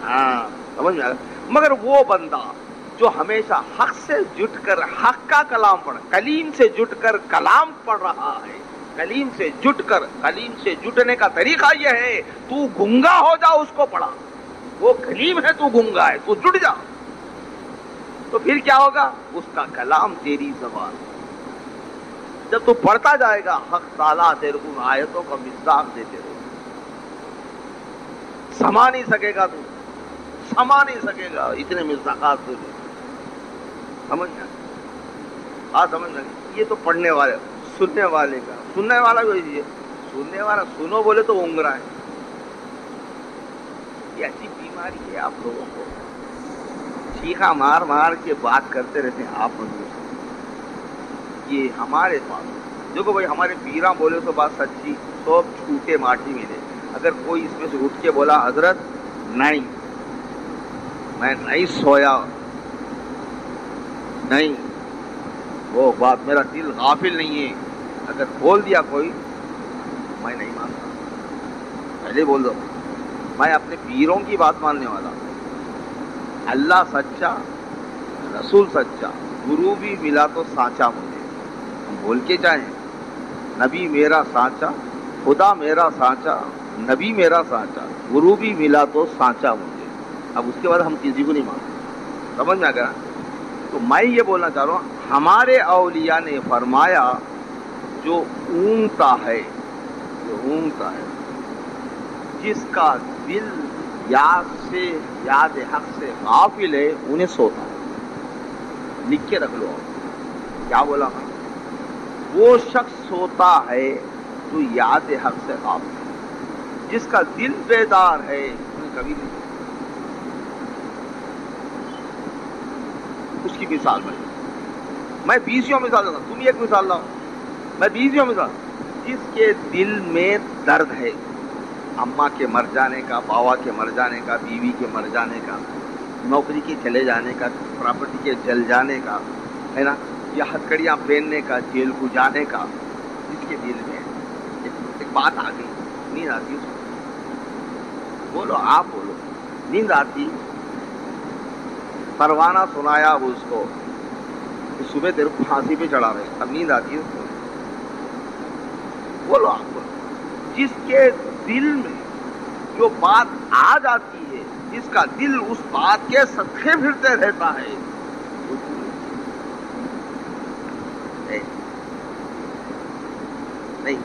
ہاں سمجھ میں آ گیا. مگر وہ بندہ جو ہمیشہ حق سے جٹ کر حق کا کلام کلیم سے جٹ کر کلام پڑھ رہا ہے، کلیم سے جٹ کر، کلیم سے جٹنے کا طریقہ یہ ہے تو گنگا ہو جا اس کو پڑھا. وہ کلیم ہے، تو گنگا ہے، تو جٹ جا. تو پھر کیا ہوگا؟ اس کا کلام تیری زبان. جب تو پڑھتا جائے گا حق تعالیٰ تیرے کو آیتوں کا مصداق دیتے رہے. سما نہیں سکے گا، تو سما نہیں سکے گا اتنے مصداقات تو. سمجھ گیا؟ ہاں سمجھ گیا. یہ تو پڑھنے والے، سننے والے کا، سننے والا جو ہے، سننے والا سنو بولے تو اونگرا ہے. یہ ایسی بیماری ہے آپ لوگوں کو، چیخا مار مار کے بات کرتے رہتے ہیں آپ لوگ. یہ ہمارے پاس دیکھو بھائی، ہمارے پیراں بولے تو بات سچی، سب چھوٹے ماٹھی ملے. اگر کوئی اس میں سے اٹھ کے بولا حضرت نہیں میں نہیں سویا، نہیں وہ بات میرا دل غافل نہیں ہے، اگر بول دیا کوئی میں نہیں مانتا. پہلے بول دو میں اپنے پیروں کی بات ماننے والا. اللہ سچا، رسول سچا، گرو بھی ملا تو سانچا مجھے. ہم بول کے چاہیں نبی میرا سانچا، خدا میرا سانچا، نبی میرا سانچا، گرو بھی ملا تو سانچا مجھے. اب اس کے بعد ہم کسی کو نہیں مانتے. سمجھ میں آ گیا؟ تو میں یہ بولنا چاہ رہا ہوں، ہمارے اولیاء نے فرمایا جو اونگتا ہے، جو اونگتا ہے، جس کا دل یاد حق سے غافل ہے، انہیں سوتا ہے. لکھ کے رکھ لو. کیا بولا میں؟ وہ شخص سوتا ہے جو یاد حق سے غافل ہے، جس کا دل بیدار ہے انہیں کبھی نہیں. اس کی مثال میں 20 مثال دیتا ہوں، تم ایک مثال لاؤ. میں 20 مثال. جس کے دل میں درد ہے، اماں کے مر جانے کا، باوا کے مر جانے کا، بیوی کے مر جانے کا، نوکری کے چلے جانے کا، پراپرٹی کے جل جانے کا، ہے نا، یا ہتھکڑیاں پہننے کا، جیل کو جانے کا. جس کے دل میں ایک بات آ گئی، نیند آتی اس کو. بولو، آپ بولو. نیند آتی، پروانہ سنایا اب اس کو کہ صبح تیرے کو پھانسی پہ چڑھا رہے، اب نیند آتی ہے اس کو. بولو آپ بولو. جس کے دل میں جو بات آ جاتی ہے، جس کا دل اس بات کے صدقے پھرتے رہتا ہے، نہیں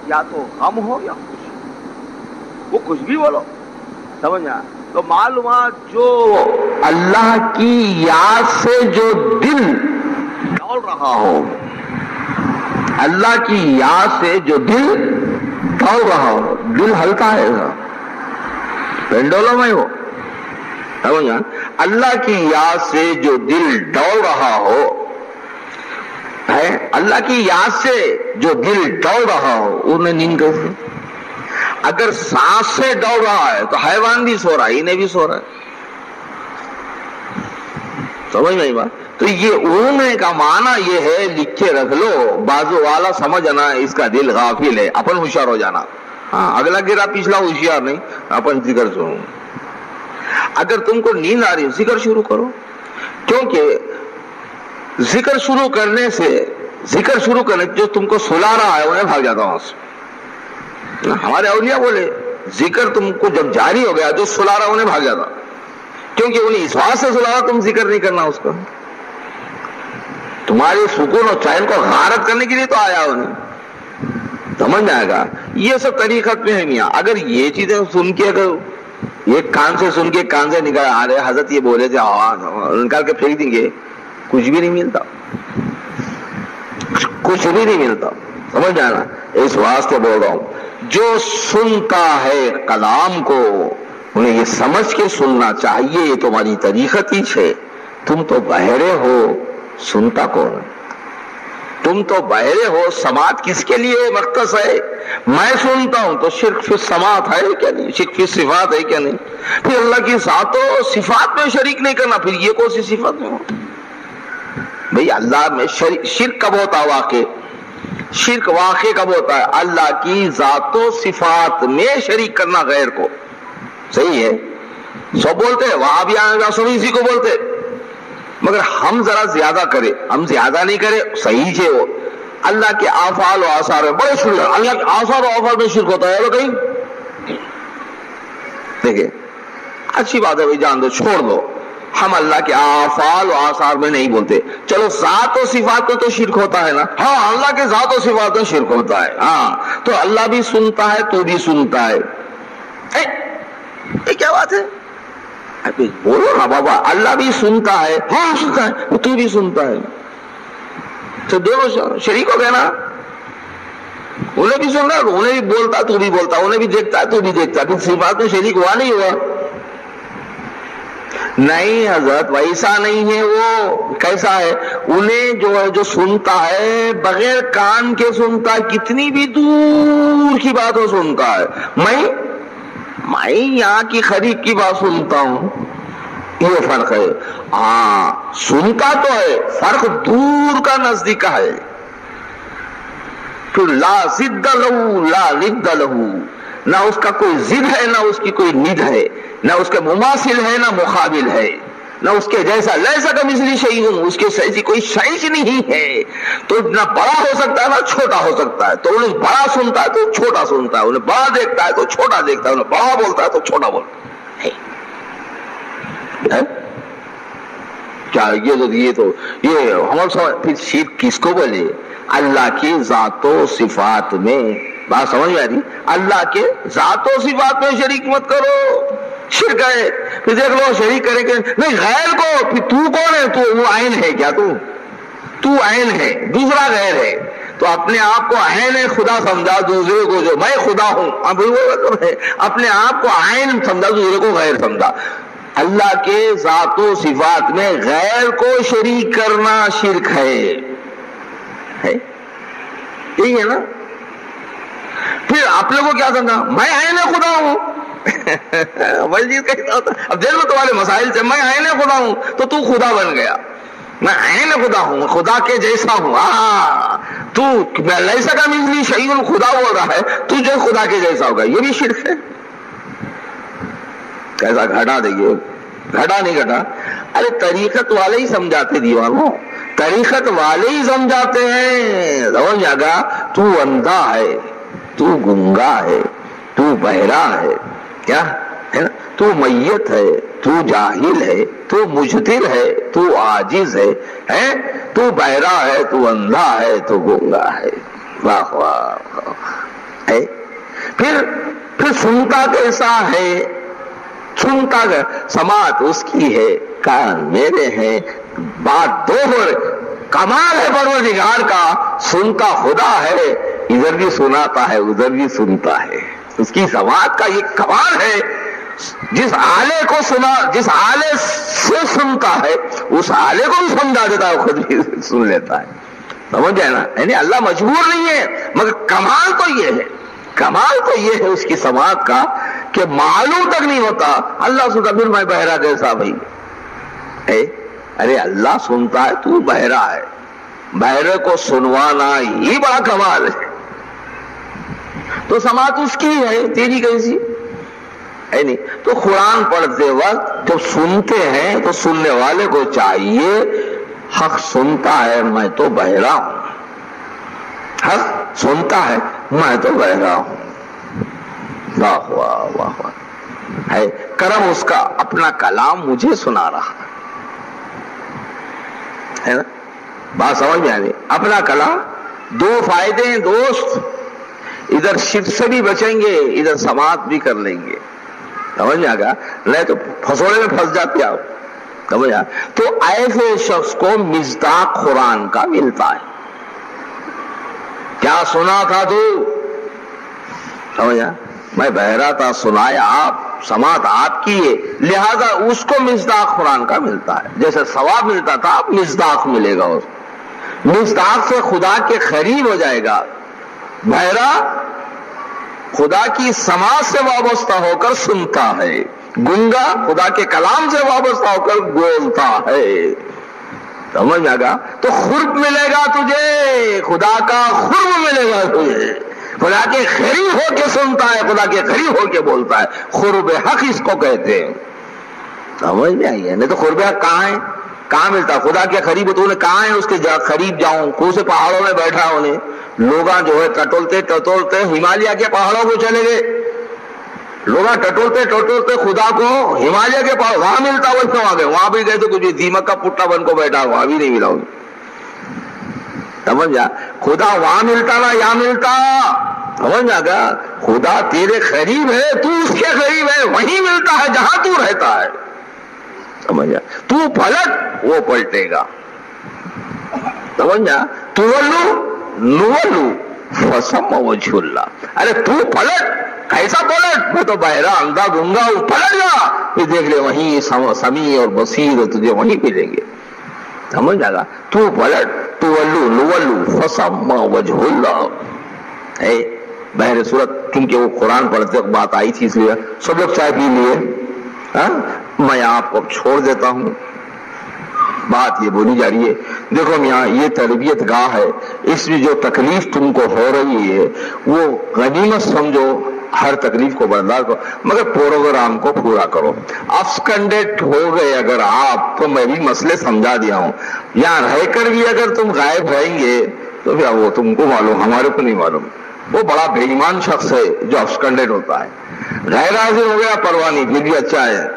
یا تو غم ہو یا خوش ہو، وہ کچھ بھی بولو. سمجھا؟ تو معلومات جو اللہ کی یاد سے جو دل ڈول رہا ہو، اللہ کی یاد سے جو دل ڈول رہا ہو، دل ہلکا ہے پینڈولوں میں ہو. سمجھا؟ اللہ کی یاد سے جو دل ڈول رہا ہو، اللہ کی یاد سے جو دل ڈول رہا ہو، انہیں نیند کیسے؟ اگر سانس سے ڈول رہا ہے تو حیوان بھی سو رہا ہے، انہیں بھی سو رہا ہے. سمجھ نہیں بات؟ تو یہ اونگنے کا معنی یہ ہے، لکھ کے رکھ لو. بازو والا سمجھنا اس کا دل غافل ہے، اپن ہوشیار ہو جانا. ہاں، اگلا گرا پچھلا ہوشیار نہیں، اپن ذکر سنو. اگر تم کو نیند آ رہی ہے ذکر شروع کرو، کیونکہ ذکر شروع کرنے جو تم کو سلا رہا ہے انہیں بھاگ جاتا ہوں وہاں سے. ہمارے اولیاء بولے ذکر تم کو جب جاری ہو گیا جو سلا رہا انہیں بھاگ جاتا، کیونکہ انہیں اس بات سے سلا رہا تم ذکر نہیں کرنا اس کو. تمہارے سکون اور چین کو غارت کرنے کے لیے تو آیا انہیں. سمجھ میں آئے گا؟ یہ سب طریقت میں ہے میاں. اگر یہ چیزیں سن کے، اگر ایک کان سے سن کے کان سے نکال آ رہے حضرت یہ بولے تھے، نکال کے پھینک دیں گے، کچھ بھی نہیں ملتا، کچھ بھی نہیں ملتا. سمجھ جانا؟ اس واسطے بول رہا ہوں، جو سنتا ہے کلام کو انہیں یہ سمجھ کے سننا چاہیے یہ تمہاری طریقت ہی ہے. تم تو بہرے ہو، سنتا کون ہے؟ تم تو بہرے ہو، سماعت کس کے لیے مختص ہے؟ میں سنتا ہوں تو شرک فی السماعت ہے کیا نہیں؟ شرک فی صفات ہے کیا نہیں؟ پھر اللہ کی ذات و صفات میں شریک نہیں کرنا، پھر یہ کون سی صفت میں ہو بھئی؟ اللہ میں شرک کب ہوتا ہے؟ واقع شرک واقع کب ہوتا ہے؟ اللہ کی ذات و صفات میں شریک کرنا غیر کو. صحیح ہے، سب بولتے ہیں وہاں بھی آئے سب اسی کو بولتے، مگر ہم ذرا زیادہ کرے، ہم زیادہ نہیں کرے، صحیح ہے وہ اللہ کے افعال و آثار میں بڑے شرک، اللہ کے آثار و افعال میں شرک ہوتا ہے کہیں؟ دیکھیں اچھی بات ہے بھائی، جان دو، چھوڑ دو، ہم اللہ کے افعال و آثار میں نہیں بولتے، چلو ذات و صفات میں تو شرک ہوتا ہے نا، ہاں اللہ کے ذات و صفات میں شرک ہوتا ہے، ہاں تو اللہ بھی سنتا ہے تو بھی سنتا ہے، یہ کیا بات ہے؟ بولو نا بابا، اللہ بھی سنتا ہے، ہاں سنتا ہے، تو بھی سنتا ہے، تو دونوں شریک ہو گئے نا، انہیں بھی سن رہا، انہیں بھی بولتا تو بھی بولتا، انہیں بھی دیکھتا ہے تو بھی دیکھتا، پھر صفات میں شریک ہوا نہیں ہوا؟ نہیں حضرت، ویسا نہیں ہے، وہ کیسا ہے؟ انہیں جو ہے جو سنتا ہے بغیر کان کے سنتا ہے، کتنی بھی دور کی بات وہ سنتا ہے، میں یہاں کی خرید کی بات سنتا ہوں، یہ فرق ہے، ہاں سنتا تو ہے، فرق دور کا نزدیک کا ہے، تو لا ضد لہو لا ند لہو، نہ اس کا کوئی ضد ہے نہ اس کی کوئی ند ہے، نہ اس کا مماثل ہے نہ مقابل ہے، نہ اس کے جیسا، لیسا کمثلہ شیء، اس کے جیسی کوئی شیء نہیں ہے، تو نہ بڑا ہو سکتا ہے نہ چھوٹا ہو سکتا ہے، تو انہیں بڑا سنتا ہے تو چھوٹا سنتا ہے، انہیں بڑا دیکھتا ہے تو چھوٹا دیکھتا ہے، انہیں بڑا بولتا ہے تو چھوٹا بولتا ہے، کیا یہ ہم پھر شرک کس کو بولے؟ اللہ کی ذات و صفات میں، بات سمجھ میں آ رہی؟ اللہ کے ذات و صفات میں شریک مت کرو، شرک ہے، پھر دیکھ لو شریک کرے کہ نہیں غیر کو، پھر تو کون ہے؟ تو وہ عین ہے کیا؟ تو عین ہے، دوسرا غیر ہے، تو اپنے آپ کو عین خدا سمجھا، دوسرے کو جو میں خدا ہوں، اپنے آپ کو عین سمجھا، دوسرے کو غیر سمجھا، اللہ کے ذات و صفات میں غیر کو شریک کرنا شرک ہے، یہی ہے نا؟ پھر اپنے کو کیا سمجھا؟ میں عین خدا ہوں، اب دیکھ لو تمہارے مسائل سے، میں عین خدا ہوں تو تو خدا بن گیا، میں عین خدا ہوں، خدا کے جیسا ہوں، تو لیسا کمثلہ شیء خدا بول رہا ہے، تو جو خدا کے جیسا ہوگا، یہ بھی شرک ہے، کیسا گھٹا دیکھیے، گھٹا نہیں گھٹا، ارے طریقت والے ہی سمجھاتے دیوانوں، طریقت والے ہی سمجھاتے ہیں، سمجھ آگا، تو اندھا ہے، تو گنگا ہے، تو بہرا ہے، کیا ہے نا، تو میت ہے، تو جاہل ہے، تو مجتر ہے، تو عاجز ہے، تو بہرا ہے، تو اندھا ہے، تو گنگا ہے، واہ واہ ہے، پھر سنتا کیسا ہے؟ سنتا سماعت اس کی ہے، کان میرے ہیں، بات دو ہو رہے، کمال ہے پروردگار کا، سنتا خدا ہے، ادھر بھی سناتا ہے ادھر بھی سنتا ہے، اس کی سماعت کا یہ کمال ہے، جس آلے کو سنا، جس آلے سے سنتا ہے اس آلے کو بھی سمجھا دیتا ہے، خود بھی سن لیتا ہے، سمجھ گئے نا؟ یعنی اللہ مجبور نہیں ہے، مگر کمال تو یہ ہے، کمال تو یہ ہے اس کی سماعت کا کہ معلوم تک نہیں ہوتا، اللہ سنتا، پھر میں بہرا کیسا بھائی؟ ارے اللہ سنتا ہے تو بہرا ہے، بہرے کو سنوانا ہی بڑا کمال ہے، تو سماعت اس کی ہے، تیری کیسی ہے؟ نہیں تو قرآن پڑھتے وقت جب سنتے ہیں تو سننے والے کو چاہیے حق سنتا ہے میں تو بہرا ہوں، حق سنتا ہے میں تو بہرا ہوں، واہ واہ واہ واہ ہے، کرم اس کا اپنا کلام مجھے سنا رہا ہے نا، بات سمجھ میں آ رہی؟ اپنا کلام، دو فائدے ہیں دوست، ادھر شرک سے بھی بچیں گے، ادھر سماعت بھی کر لیں گے، سمجھ میں آ گیا؟ نہیں تو پھسوڑے میں پھنس جاتے آپ، سمجھ آ؟ تو ایسے شخص کو مصداق قرآن کا ملتا ہے، کیا سنا تھا تو، سمجھا؟ میں بہرا تھا، سنایا آپ، سماعت آپ کی ہے، لہذا اس کو مصداق قرآن کا ملتا ہے، جیسے ثواب ملتا تھا اب مصداق ملے گا، اس مصداق سے خدا کے قریب ہو جائے گا، بہرا خدا کی سماعت سے وابستہ ہو کر سنتا ہے، گنگا خدا کے کلام سے وابستہ ہو کر بولتا ہے، سمجھ آ گا؟ تو قرب ملے گا تجھے، خدا کا قرب ملے گا تجھے، خدا کے قریب ہو کے سنتا ہے، خدا کے قریب ہو کے بولتا ہے، قرب حق اس کو کہتے ہیں. سمجھ میں آئی ہے؟ نہیں تو قرب حق کہاں ہے؟ کہاں ملتا؟ خدا کے قریب تو کہاں ہے اس کے قریب جاؤں؟ کون سے پہاڑوں میں بیٹھا انہیں لوگ جو ہے ٹٹولتے ہمالیہ کے پہاڑوں کو چلے گئے. لوگ ٹٹولتے خدا کو ہمالیہ کے پہاڑ وہاں ملتا، وہ کیوں آ گئے؟ وہاں بھی گئے تو کچھ دیمک کا پٹا بن کو بیٹھا، وہاں بھی نہیں ملا انہیں. سمجھا؟ خدا وہاں ملتا نا یہاں ملتا. سمجھا گا؟ خدا تیرے قریب ہے، تو اس کے قریب ہے، وہیں ملتا ہے جہاں تو رہتا ہے. سمجھا؟ تو پلٹ وہ پلٹے گا. سمجھا؟ تو نولو فسم وجہ اللہ. ارے تو پلٹ، کیسا پلٹ؟ میں تو بہرا اندھا گنگا ہوں، پلٹ جا پھر دیکھ لے وہیں سمیع اور بصیر تجھے وہیں ملیں گے. سمجھ جائے گا؟ تو پلٹ، تو نولو فسم وجہ اللہ. بہر صورت کیونکہ وہ قرآن پڑھتے وقت بات آئی تھی، اس لیے سب لوگ چائے پی لیے. میں آپ کو چھوڑ دیتا ہوں. بات یہ بولی جا رہی ہے، دیکھو میاں یہ تربیت گاہ ہے، اس میں جو تکلیف تم کو ہو رہی ہے وہ غنیمت سمجھو، ہر تکلیف کو برداشت کرو، مگر پروگرام کو پورا کرو. ابسکنڈیٹ ہو گئے اگر آپ تو میں بھی مسئلے سمجھا دیا ہوں. یہاں رہ کر بھی اگر تم غائب رہیں گے تو پھر وہ تم کو معلوم، ہمارے کو نہیں معلوم. وہ بڑا بے ایمان شخص ہے جو ابسکنڈیٹ ہوتا ہے. غیر حاضر ہو گیا پرواہ نہیں، پھر بھی اچھا ہے.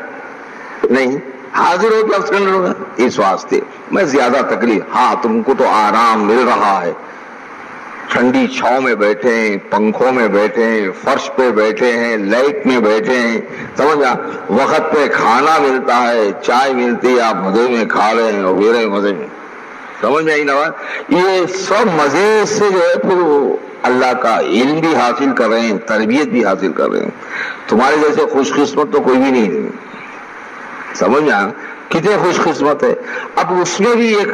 نہیں حاضر ہو کے ابسکنڈیٹ ہوگا، اس واسطے میں زیادہ تکلیف. ہاں تم کو تو آرام مل رہا ہے، ٹھنڈی چھاؤں میں بیٹھے ہیں، پنکھوں میں بیٹھے ہیں، فرش پہ بیٹھے ہیں، لائٹ میں بیٹھے ہیں. سمجھا؟ وقت پہ کھانا ملتا ہے، چائے ملتی ہے، آپ مزے میں کھا رہے ہیں اور پی رہے ہیں مزے میں. سمجھ میں آئی نا بات؟ یہ سب مزے سے جو ہے پھر اللہ کا علم بھی حاصل کر رہے ہیں، تربیت بھی حاصل کر رہے ہیں. تمہارے جیسے خوش قسمت تو کوئی بھی نہیں. سمجھ میں کتنے خوش قسمت ہے. اب اس میں بھی ایک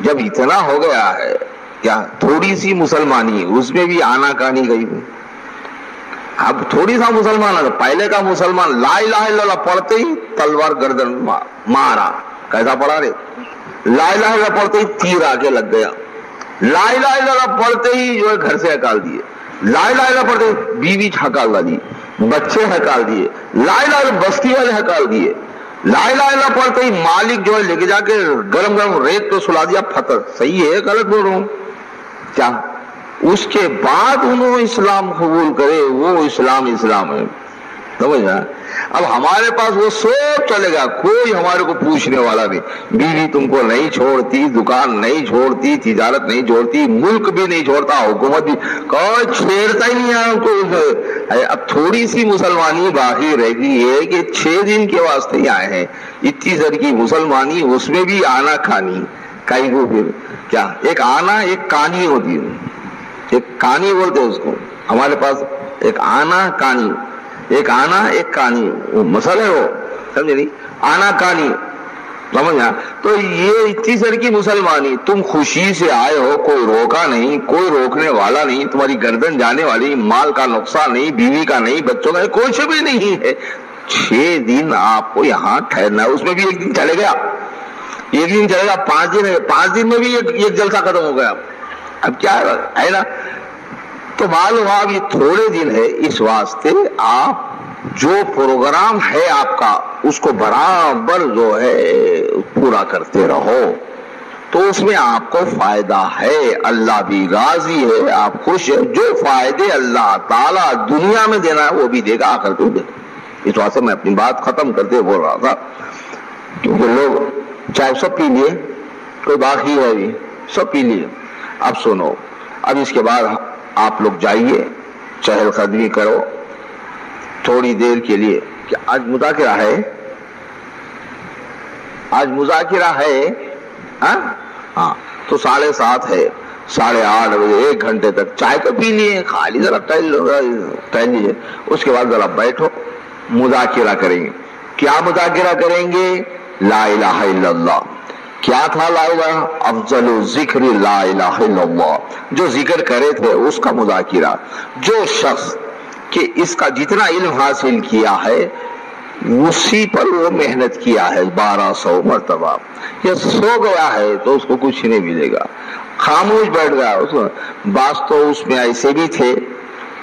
جب اتنا ہو گیا ہے کیا تھوڑی سی مسلمانی، اس میں بھی آنا کہانی گئی. اب تھوڑی سا مسلمان ہے، پہلے کا مسلمان لا الہ الا اللہ پڑھتے ہی تلوار گردن مارا. کیسا پڑھا رے؟ لا الہ الا اللہ پڑھتے ہی تیر آگے لگ گیا. لا الہ الا اللہ پڑھتے ہی جو ہے گھر سے ہکال دیے. لا الہ الا اللہ پڑھتے ہی بیوی ہکال دی، بچے ہکال دیے. لا الہ الا اللہ بستی والے ہکال دیے. لا الہ الا اللہ پڑھتے ہی مالک جو ہے لے کے جا کے گرم گرم ریت پہ سلا دیا. فتح صحیح ہے غلط بول رہا ہوں کیا؟ اس کے بعد انہوں اسلام قبول کرے، وہ اسلام ہے. سمجھا؟ اب ہمارے پاس وہ سب چلے گا، کوئی ہمارے کو پوچھنے والا نہیں. بیوی تم کو نہیں چھوڑتی، دکان نہیں چھوڑتی، تجارت نہیں چھوڑتی، ملک بھی نہیں چھوڑتا، حکومت بھی کوئی چھیڑتا ہی نہیں ہے ہم کو. اب تھوڑی سی مسلمانی باقی رہ گئی ہے کہ 6 دن کے واسطے ہی آئے ہیں. اتنی سر کی مسلمانی، اس میں بھی آنا کھانی کئی کو. پھر کیا ایک آنا ایک کہانی ہوتی ہے، ایک کہانی بولتے اس کو. ہمارے پاس ایک آنا کہانی، ایک آنا ایک کہانی، وہ مسئلہ ہے وہ. سمجھے نہیں؟ آنا کہانی. سمجھا؟ تو یہ اتنی سر کی مسلمانی، تم خوشی سے آئے ہو، کوئی روکا نہیں، کوئی روکنے والا نہیں، تمہاری گردن جانے والی، مال کا نقصان نہیں، بیوی کا نہیں، بچوں کا کچھ بھی نہیں ہے. 6 دن آپ کو یہاں ٹھہرنا ہے. اس میں بھی ایک دن چلے گیا، ایک دن چلے گا، 5 دن ہے، 5 دن میں بھی ایک جلسہ ختم ہو گیا. اب کیا ہے نا؟ تو معلوم اب یہ تھوڑے دن ہے، اس واسطے آپ جو پروگرام ہے آپ کا اس کو برابر جو ہے پورا کرتے رہو، تو اس میں آپ کو فائدہ ہے. اللہ بھی راضی ہے، آپ خوش ہے. جو فائدے اللہ تعالیٰ دنیا میں دینا ہے وہ بھی دے گا، آخر کو دے گا. اس واسطے میں اپنی بات ختم کرتے بول رہا تھا، کیونکہ لوگ چائے سب پی لیے، کوئی باقی ہے بھی سب پی لیے. اب سنو، اب اس کے بعد آپ لوگ جائیے، چہل قدمی کرو تھوڑی دیر کے لیے. کہ آج مذاکرہ ہے، آج مذاکرہ ہے. ہاں تو 7:30 ہے، 8:30 بجے 1 گھنٹے تک چائے تو پی لیے، خالی ذرا ٹہل لیجیے. اس کے بعد ذرا بیٹھو، مذاکرہ کریں گے. کیا مذاکرہ کریں گے؟ لا الہ الا اللہ. کیا تھا لا الہ؟ افضل ذکر لا الہ الا اللہ. جو ذکر کرے تھے اس کا مذاکرہ. جو شخص کہ اس کا جتنا علم حاصل کیا ہے اسی پر وہ محنت کیا ہے 1200 مرتبہ، یا سو گیا ہے تو اس کو کچھ نہیں ملے گا. خاموش بیٹھ گیا. بعض تو اس میں ایسے بھی تھے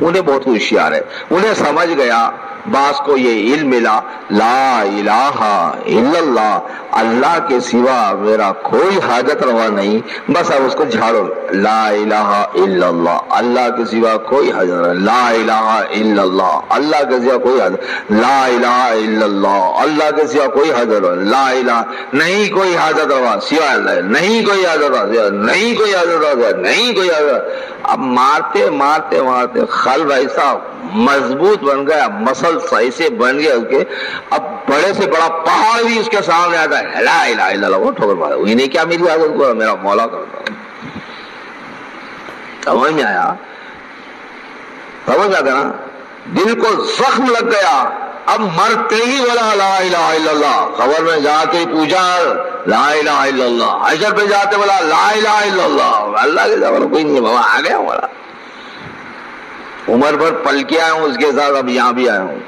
انہیں بہت ہوشیار ہے، انہیں سمجھ گیا، بعض کو یہ علم ملا، لا الہ الا اللہ، اللہ کے سوا میرا کوئی حاجت روا نہیں، بس اب اس کو جھاڑو، لا الہ الا اللہ، اللہ کے سوا کوئی حاجت روا، لا الہ الا اللہ، اللہ کے سوا کوئی حاجت، لا الہ الا اللہ، اللہ کے سوا کوئی حاجت روا، لا الہ، نہیں کوئی حاجت روا سوا اللہ، نہیں کوئی حاجت روا، نہیں کوئی حاجت روا، نہیں کوئی حاجت۔ اب مارتے مارتے مارتے قلب ایسا مضبوط بن گیا، مسل ایسے بن گیا اس کے، اب بڑے سے بڑا پہاڑ بھی اس کے سامنے آتا ہے، لا الہ الا اللہ، وہ ٹھوکر مارا، انہیں کیا میری عادت کو میرا مولا کرتا۔ سمجھ میں آیا؟ سمجھ آتا نا؟ دل کو زخم لگ گیا، اب مرتے ہی بولا لا الہ الا اللہ، خبر میں جاتے پوچھا لا الہ الا اللہ، حشر پہ جاتے بولا لا الہ الا اللہ، اللہ کے سوا کوئی نہیں، بابا آ گیا ہمارا، عمر بھر پل کے آیا ہوں اس کے ساتھ، اب یہاں بھی آیا ہوں۔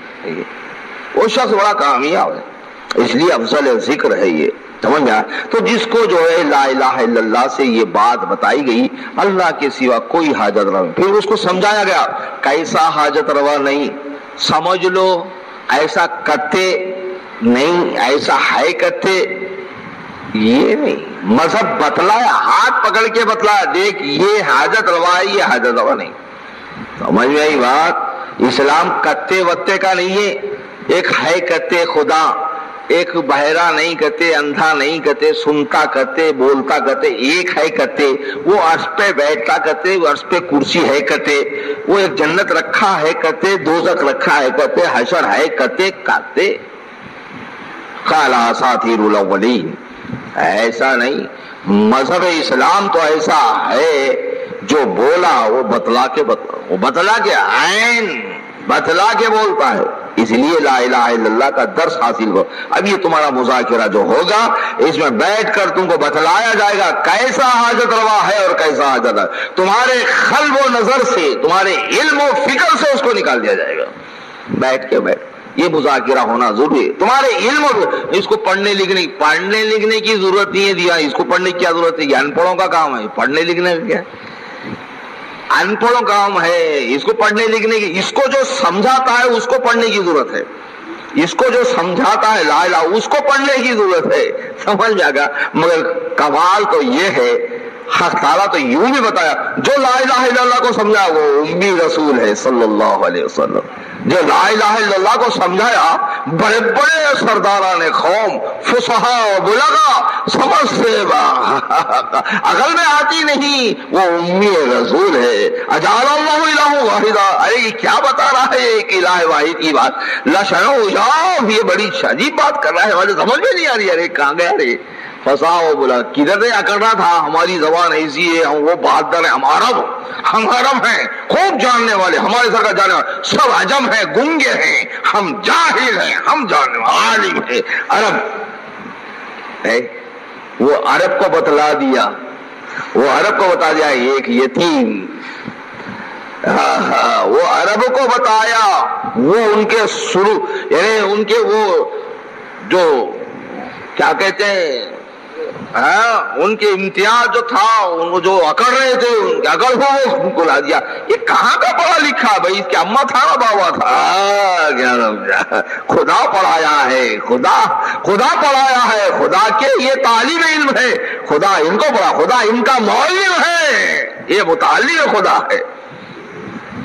وہ شخص بڑا کامیاب ہے، اس لیے افضل ذکر ہے یہ، سمجھ میں آیا؟ تو جس کو جو ہے لا الہ الا اللہ سے یہ بات بتائی گئی، اللہ کے سوا کوئی حاجت روا، پھر اس کو سمجھایا گیا کیسا حاجت روا نہیں، سمجھ لو ایسا کرتے نہیں، ایسا ہے کرتے، یہ نہیں، مذہب بتلایا، ہاتھ پکڑ کے بتلایا، دیکھ یہ حاجت روا ہے، یہ حاجت روا نہیں۔ سمجھ میں آئی بات؟ اسلام کتے وتے کا نہیں ہے، ایک ہے کتے خدا، ایک بہرا نہیں کہتے، اندھا نہیں کہتے، سنتا کہتے، بولتا کہتے، ایک ہے کہتے، وہ عرش پہ بیٹھتا کہتے، وہ عرش پہ کرسی ہے کہتے، وہ ایک جنت رکھا ہے کہتے، دوزخ رکھا ہے کہتے، حشر ہے کہتے، کہتے قال اساطیر الاولین، ایسا نہیں، مذہب اسلام تو ایسا ہے جو بولا وہ بتلا کے وہ بتلا کے عین بتلا کے بولتا ہے، اس لیے لا الہ الا اللہ کا درس حاصل ہو۔ اب یہ تمہارا مذاکرہ جو ہوگا اس میں بیٹھ کر تم کو بتلایا جائے گا کیسا حاجت روا ہے اور کیسا حاجت ہے، تمہارے قلب و نظر سے، تمہارے علم و فکر سے اس کو نکال دیا جائے گا، بیٹھ کے یہ مذاکرہ ہونا ضروری ہے، تمہارے علم، اس کو پڑھنے لکھنے کی ضرورت نہیں ہے، دیا اس کو پڑھنے کی کیا ضرورت ہے، یہ ان پڑھوں کا کام ہے، پڑھنے لکھنے کا کیا، ان پڑھوں کام ہے، اس کو پڑھنے لکھنے کی، اس کو جو سمجھاتا ہے اس کو پڑھنے کی ضرورت ہے، اس کو جو سمجھاتا ہے لا الہ اس کو پڑھنے کی ضرورت ہے، سمجھ میں آ گیا؟ مگر کمال تو یہ ہے، حق تعالیٰ تو یوں بھی بتایا، جو لا الہ الا اللہ کو سمجھا وہ امی رسول ہے صلی اللہ علیہ وسلم، جو لا الہ الا اللہ کو سمجھایا بڑے بڑے سرداران قوم، فصحا و بلغا، سمجھ سے عقل میں آتی نہیں، وہ امی رسول ہے، اجعل اللہ الہ واحدہ، ارے یہ کیا بتا رہا ہے ایک الہ واحد کی بات، لشنو عجاب، یہ بڑی عجیب بات کر رہا ہے، ہمارے سمجھ میں نہیں آ رہی، ارے کہاں گیا رے فسا و بولا، کدھر سے اکڑنا تھا، ہماری زبان ایسی ہے، ہم وہ بہادر ہیں، ہم عرب ہیں، خوب جاننے والے، ہمارے سر کا جاننے والے، سب عجم ہیں، گنگے ہیں، ہم جاہل ہیں، ہم جاننے والے، عالم ہیں، عرب ہے، وہ عرب کو بتلا دیا، وہ عرب کو بتا دیا ایک یتیم، وہ عرب کو بتایا، وہ ان کے شروع، یعنی ان کے وہ جو کیا کہتے ہیں، ان کے امتیاز جو تھا، ان کو جو اکڑ رہے تھے، ان کے اکڑ کو بلا دیا، یہ کہاں کا پڑھا لکھا بھائی، اس کے اماں تھا نا بابا تھا، خدا پڑھایا ہے، خدا پڑھایا ہے، خدا کے یہ تعلیم علم ہے، خدا ان کو پڑھا، خدا ان کا معلم ہے، یہ متعلم خدا ہے،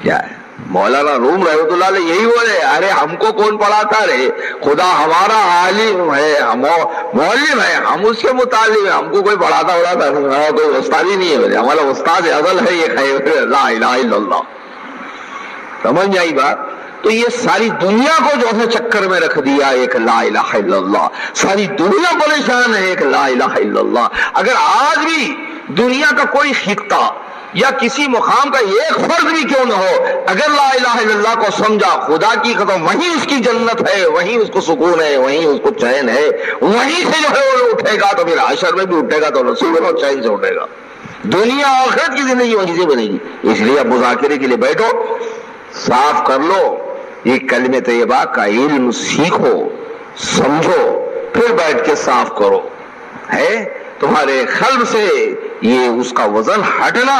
کیا ہے؟ مولانا روم رحمۃ اللہ علیہ یہی بولے، ارے ہم کو کون پڑھاتا رے، خدا ہمارا عالم ہے، معلم ہے، ہم اس کے متعلم ہیں، ہم کو کوئی پڑھاتا ہمارا کوئی استاد ہی نہیں ہے، ہمارا استاد ازل ہے، یہ ہے لا الہ الا اللہ، سمجھ میں آئی بات؟ تو یہ ساری دنیا کو جو ہے چکر میں رکھ دیا ایک لا الہ الا اللہ، ساری دنیا پریشان ہے ایک لا الہ الا اللہ۔ اگر آج بھی دنیا کا کوئی خطہ یا کسی مقام کا ایک فرد بھی کیوں نہ ہو، اگر لا الہ الا اللہ کو سمجھا، خدا کی قسم وہیں اس کی جنت ہے، وہیں اس کو سکون ہے، وہیں اس کو چین ہے، وہیں سے جو ہے وہ اٹھے گا، تو پھر حشر میں بھی اٹھے گا تو رسول اور چین سے اٹھے گا، دنیا آخرت کی زندگی وہیں سے بنے گی۔ اس لیے اب مذاکرے کے لیے بیٹھو، صاف کر لو، یہ کلمہ طیبہ کا علم سیکھو، سمجھو، پھر بیٹھ کے صاف کرو، ہے تمہارے قلب سے یہ اس کا وزن ہٹنا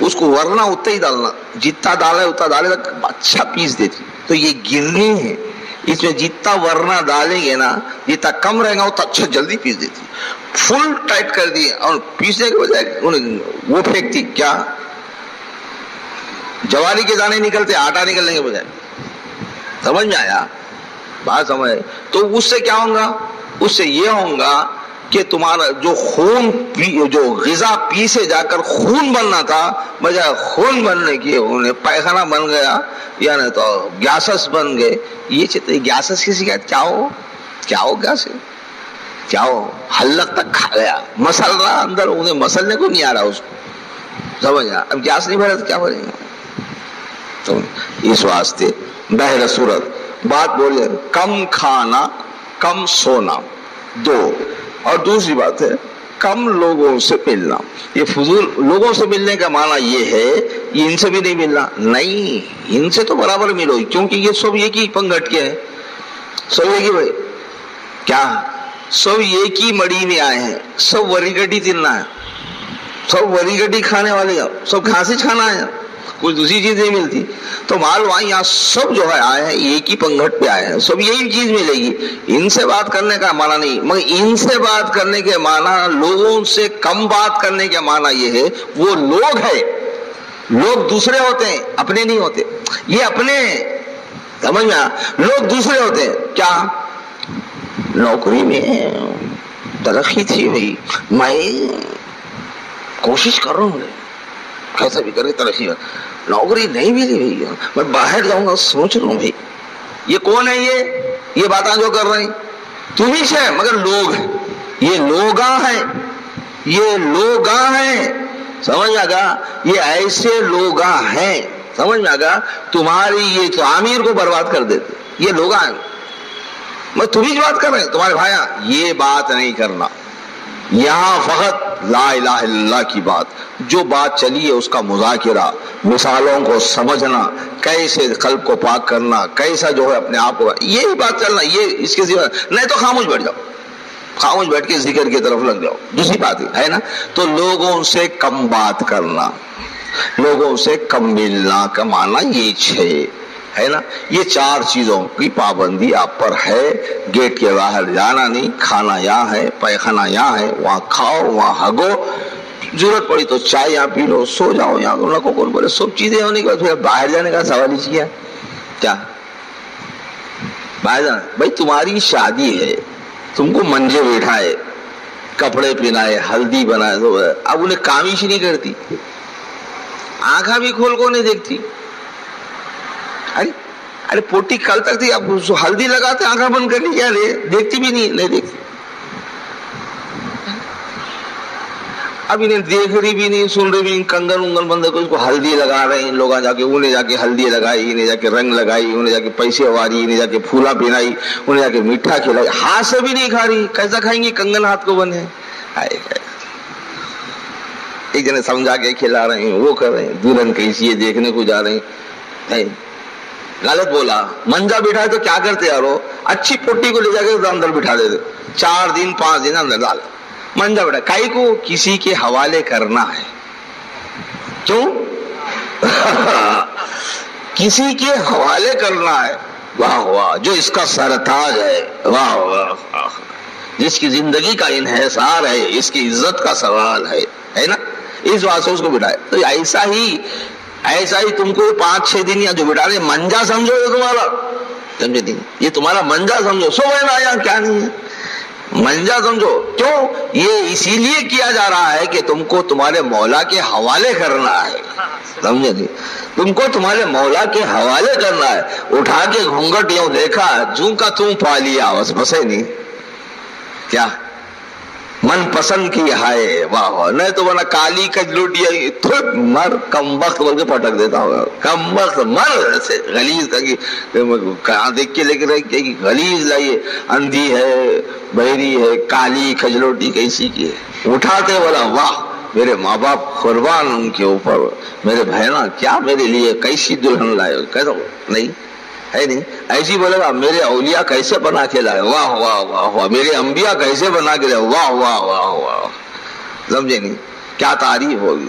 اس کو ورنہ اتنا ہی ڈالنا، جتنا ڈالا ہے اتنا ڈالے گا، اچھا پیس دیتی. تو یہ گرنی ہے، اس میں جتنا ورنہ ڈالیں گے نا، جتنا کم رہے گا اتنا اچھا جلدی پیس دیتی. فل ٹائٹ کر دی اور پیسنے کے بجائے وہ پھینکتی. کیا جواری کے دانے نکلتے، آٹا نکلنے کے بجائے. سمجھ میں آیا بات؟ سمجھ. تو اس سے کیا ہوگا؟ اس سے یہ ہوگا کہ تمہارا جو خون جو غذا پیسے جا کر خون بننا تھا، بجائے خون بننے کی انہیں پیخانہ بن گیا، یا نہیں تو گیسس بن گئے. یہ گیسس کی شکایت کیا ہو گیس کیا ہو، حلق تک کھا گیا، مسل رہا اندر، انہیں مسلنے کو نہیں آ رہا اس کو. سمجھا؟ اب گیس نہیں بھرا تو کیا بھرے گا؟ تو اس واسطے بہر صورت بات بولے، کم کھانا کم سونا دو، اور دوسری بات ہے کم لوگوں سے ملنا. یہ فضول لوگوں سے ملنے کا معنی یہ ہے یہ ان سے بھی نہیں ملنا، نہیں، ان سے تو برابر ملو، کیونکہ یہ سب ایک ہی پنگھٹ کے ہیں، سب ایک ہی بھائی کیا سب ایک ہی مڑی میں آئے ہیں، سب وری گڈی تلنا ہے، سب وری گڈی کھانے والے ہیں، سب گھاس ہی کھانا ہے، کوئی دوسری چیز نہیں ملتی. تو مال وہاں یہاں سب جو ہے آئے ہیں ایک ہی پنگھٹ پہ آئے ہیں، سب یہی چیز ملے گی. ان سے بات کرنے کا معنی نہیں، مگر ان سے بات کرنے کے معنی، لوگوں سے کم بات کرنے کا معنی یہ ہے وہ لوگ ہے، لوگ دوسرے ہوتے ہیں، اپنے نہیں ہوتے. یہ اپنے سمجھ میں لوگ دوسرے ہوتے ہیں. کیا نوکری میں ترقی تھی بھائی، میں کوشش کر رہا ہوں کیسا بھی کرے ترقی، نوکری نہیں ملی بھائی، میں باہر جاؤں گا سوچ رہا ہوں بھائی. یہ کون ہے؟ یہ باتیں جو کر رہے ہیں تم ہی سے، مگر لوگ ہیں، یہ لوگاں ہیں، یہ لوگاں ہیں. سمجھ میں آگا؟ یہ ایسے لوگاں ہیں، سمجھ میں آگا؟ تمہاری یہ تعمیر کو برباد کر دیتے یہ لوگاں ہیں. میں تمہیں بات کر رہے ہیں تمہارے بھائیاں، یہ بات نہیں کرنا. یہاں فقط لا الہ الا اللہ کی بات، جو بات چلی ہے اس کا مذاکرہ، مثالوں کو سمجھنا، کیسے قلب کو پاک کرنا، کیسا جو ہے اپنے آپ کو، یہی بات چلنا. یہ اس کے سوا نہیں تو خاموش بیٹھ جاؤ، خاموش بیٹھ کے ذکر کی طرف لگ جاؤ. دوسری بات ہے نا، تو لوگوں سے کم بات کرنا، لوگوں سے کم ملنا کا معنی یہ ہے نا. یہ چار چیزوں کی پابندی آپ پر ہے. گیٹ کے باہر جانا نہیں، کھانا یہاں ہے، پیخانہ یہاں ہے، وہاں کھاؤ، وہاں ہگو، ضرورت پڑی تو چائے یہاں پی لو، سو جاؤ یہاں. کو کون بولے سب چیزیں ہونے کے بعد پھر باہر جانے کا سوال ہی کیا؟ کیا باہر جانا؟ بھائی تمہاری شادی ہے، تم کو منجے بیٹھائے، کپڑے پہنائے، ہلدی بنائے، اب انہیں کامیش نہیں کرتی، آنکھیں بھی کھول کو نہیں دیکھتی. ارے پوٹی کل تک تھی، اب ہلدی لگاتے آنکھیں بند کر لی، کیا دیکھتی بھی نہیں دیکھتی. اب انہیں دیکھ رہی بھی نہیں، سن رہی بھی نہیں، کنگن ونگن بند کو اس کو ہلدی لگا رہے ہیں لوگ، جا کے انہیں جا کے ہلدی لگائی، انہیں جا کے رنگ لگائی، انہیں جا کے پیسے واری، انہیں جا کے پھولا پہنائی، انہیں جا کے میٹھا کھلائی، ہاتھ سے بھی نہیں کھا رہی. کیسا کھائیں گی کنگن ہاتھ کو بنے؟ ایک جنے سمجھا کے کھلا رہے ہیں، وہ کر رہے ہیں، دلہن کیسی ہے دیکھنے کو جا رہے ہیں. غلط بولا. منجا بٹھائے تو کیا کرتے یارو؟ اچھی پوٹی کو لے جا کے اندر بٹھا دیتے، 4 دن 5 دن اندر ڈال منجا بٹھا. کائی کو کسی کے حوالے کرنا ہے. کیوں؟ کسی کے حوالے کرنا ہے. واہ واہ، جو اس کا سرتاج ہے، واہ واہ، جس کی زندگی کا انحصار ہے، اس کی عزت کا سوال ہے نا، اس بات سے اس کو بٹھائے. تو ایسا ہی تم کو 5-6 دن یا جو بٹھا رہے منجا سمجھو، یہ تمہارا سمجھے نہیں، یہ تمہارا منجا سمجھو. سو ہے یہاں کیا نہیں ہے، منجا سمجھو. کیوں؟ یہ اسی لیے کیا جا رہا ہے کہ تم کو تمہارے مولا کے حوالے کرنا ہے، سمجھے نہیں؟ تم کو تمہارے مولا کے حوالے کرنا ہے. اٹھا کے گھونگٹ یوں دیکھا، جوں کا تم پا لیا، بس بسے نہیں. کیا من پسند کی ہے، واہ واہ، نہیں تو ورنہ کالی کجلوٹیا تو مر کم وقت بول کے پٹک دیتا ہوگا. کم وقت مر ایسے غلیظ کہاں دیکھ کے لے کے رہے، غلیظ لائیے، اندھی ہے، بہری ہے، کالی کجلوٹی کیسی کی ہے. اٹھاتے بولا واہ، میرے ماں باپ قربان ان کے اوپر، میرے بہنا کیا میرے لیے کیسی دلہن لائے. کہتا نہیں ہے نہیں، ایسی بولے گا میرے اولیاء کیسے بنا کے لائے، واہ واہ واہ واہ، میرے انبیاء کیسے بنا کے لائے، واہ واہ واہ واہ. سمجھے نہیں؟ کیا تعریف ہوگی.